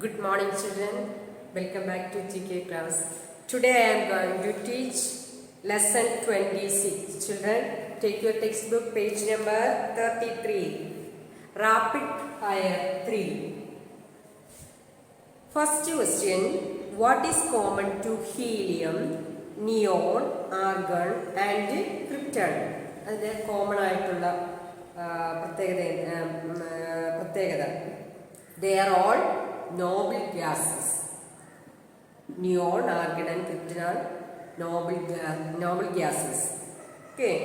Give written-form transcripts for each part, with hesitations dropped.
Good morning, children. Welcome back to GK class. Today I am going to teach lesson 26. Children, take your textbook, page number 33. Rapid fire 3. First question: what is common to helium, neon, argon, and krypton? അതിൻ്റെ common ആയിട്ടുള്ള പ്രത്യേകത they are all noble gases. Neon, argon and krypton are noble gases. Okay.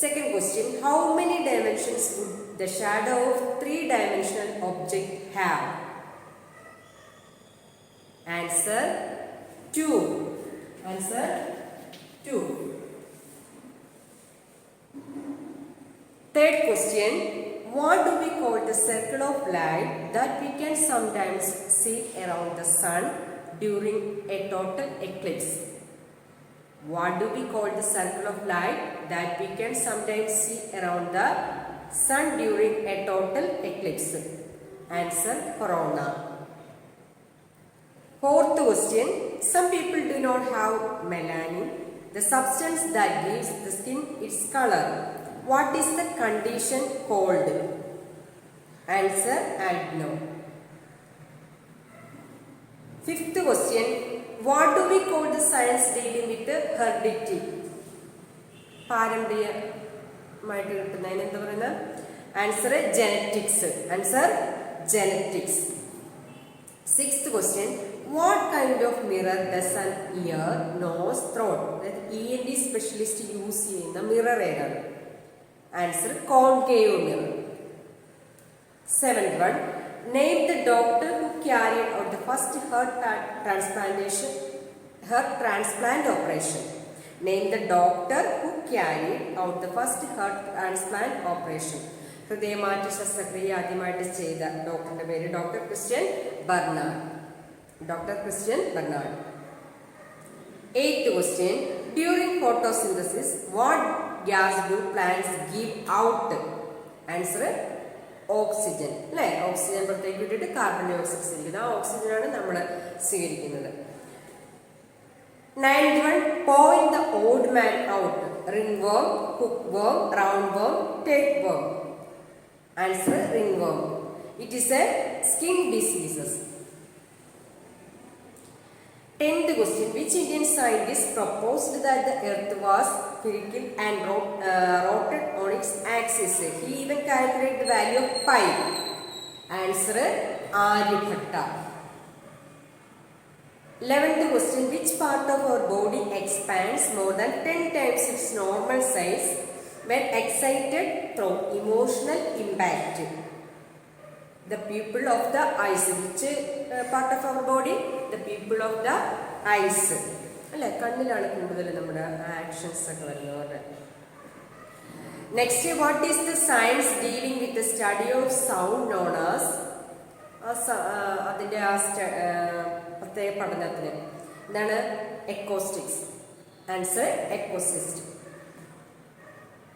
Second question: how many dimensions would the shadow of three-dimensional object have? Answer 2. Answer 2. Third question: what do we call the circle of light that we can sometimes see around the sun during a total eclipse? What do we call the circle of light that we can sometimes see around the sun during a total eclipse? Answer: corona. Fourth question: some people do not have melanin, the substance that gives the skin its color. What is the condition called? Answer: albino. Fifth question: what do we call the science dealing with the heredity? പാരമ്പര്യമായിട്ട് കിട്ടുന്നതിന് എന്താ പറയുന്നത്? Answer genetics. Answer genetics. Sixth question: what kind of mirror does an ear, nose, throat, അതായത് ENT specialist use ചെയ്യുന്ന mirror ഏതാണ്? Answer: concave mirror. Seventh one: name the doctor who carried out the first heart transplant operation. Name the doctor who carried out the first heart transplant operation. ഹൃദയമാറ്റ ശസ്ത്രക്രിയ ആദ്യമായിട്ട് ചെയ്ത ഡോക്ടറിന്റെ പേര് doctor Christiaan Bernard. Doctor Christiaan Bernard. Eighth question: during photosynthesis, what gas do plants give out? Answer: oxygen. അല്ലേ? Oxygen പുറത്തേക്ക് വിട്ടിട്ട് carbon dye oxide സ്വീകരിക്കുന്നത്. ആ ഓക്സിജനാണ് നമ്മൾ സ്വീകരിക്കുന്നത്. Ninth one: point the odd man out. Ringworm, hookworm, roundworm, tapeworm. Answer: ringworm. It is a skin disease. 10th question: which Indian scientist proposed that the earth was spherical and rotated on its axis? He even calculated the value of pi. Answer: Aryabhatta. 11th question: which part of our body expands more than 10 times its normal size when excited through emotional impact? The pupil of the eyes. Which part of our body? The pupil of the eyes. അല്ലെ, കണ്ണിലാണ് കൂടുതൽ നമ്മുടെ actions ഒക്കെ വരുന്നത്. Next: what is the science dealing with the study of sound known as? അതിൻ്റെ ആ പ്രത്യേക പഠനത്തിന് എന്താണ്? എക്കോസ്റ്റിക്സ്. Answer: എക്കോസിസ്റ്റ്.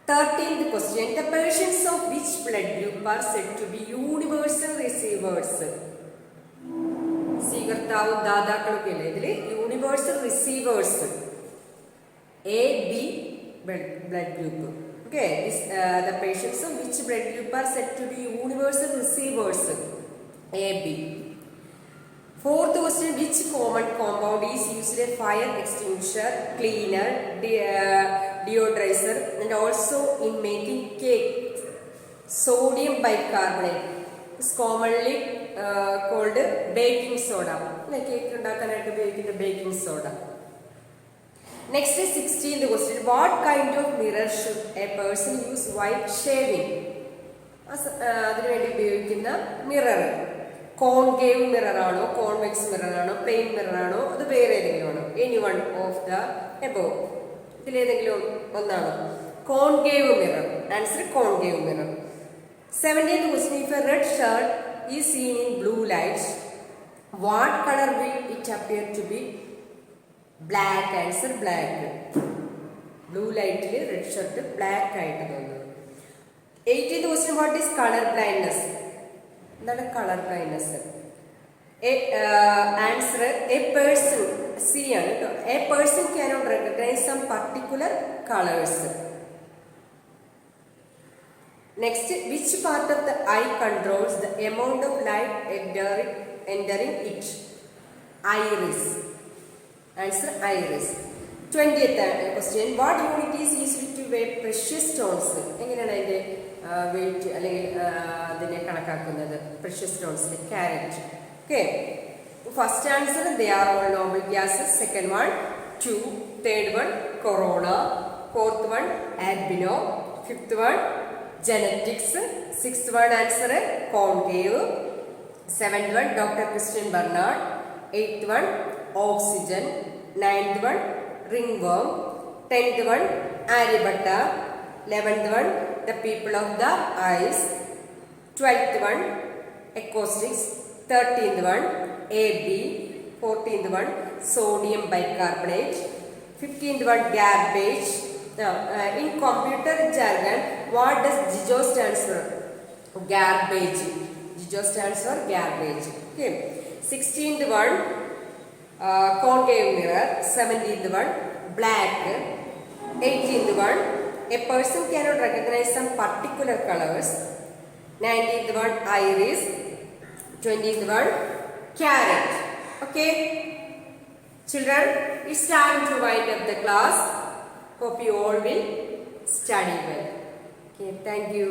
13th question: the patients of which blood group are said to be universal receivers? സ്വീകർത്താവും ദാതാക്കളൊക്കെ അല്ലേ ഇതിൽ universal receivers. A, B blood group. Okay, the patients of which blood group are said to be universal receivers? A, B. Fourth question: which common compound is used as fire extinguisher, cleaner, deodorizer, and also in making cake? Sodium bicarbonate is commonly called baking soda. Cake ഉണ്ടാക്കാനായിട്ട് ഉപയോഗിക്കുന്ന baking soda. Next is 16th question: what kind of mirror should a person use while shaving? അതിനുവേണ്ടി ഉപയോഗിക്കുന്ന mirror concave mirror ആണോ, convex mirror ആണോ, plane mirror ആണോ, അത് വേറെ ഏതെങ്കിലും ആണോ? Any one of the above. ഇതിലേതെങ്കിലും ഒന്നാണോ? Concave mirror. Answer: concave mirror. 17th question: if a red shirt is seen in blue light, what color will it appear to be? Black. Answer: black. Blue light red shirt black ആയിട്ട് തോന്നുന്നത്. 18th question: what is color blindness? എന്താണ് colour blindness? Answer a person. C ആണ് കേട്ടോ. A person cannot recognize some particular colors. Next, which part of the eye controls the amount of light entering it? Iris. Answer iris. 20th question. What unit is used to weigh precious stones? എങ്ങനെയാണ് അതിന്റെ wait അല്ലെങ്കിൽ അതിനെ കണക്കാക്കുന്നത്? Precious stones, carat. Okay. First answer, they are all noble gases. Second one, 2. Third one, corona. Fourth one, albino. Fifth one, genetics. Sixth one answer, concave. Seventh one, Dr. Christian Barnard. Eighth one, oxygen. Ninth one, ringworm. 10th one, Aryabhatta. 11th one, the people of the eyes. 12th one, acoustics. 13th one, AB. 14th one, sodium bicarbonate. 15th one, garbage. Now, in computer jargon, what does GIGO stands for? Garbage. GIGO stands for garbage. Okay. 16th one, concave mirror. 17th one, black. 18th one, a person cannot recognize some particular colors. 19th one, iris. 20th one, carat. Okay. Children, it's time to wind up the class. Hope you all will study well. Okay, thank you.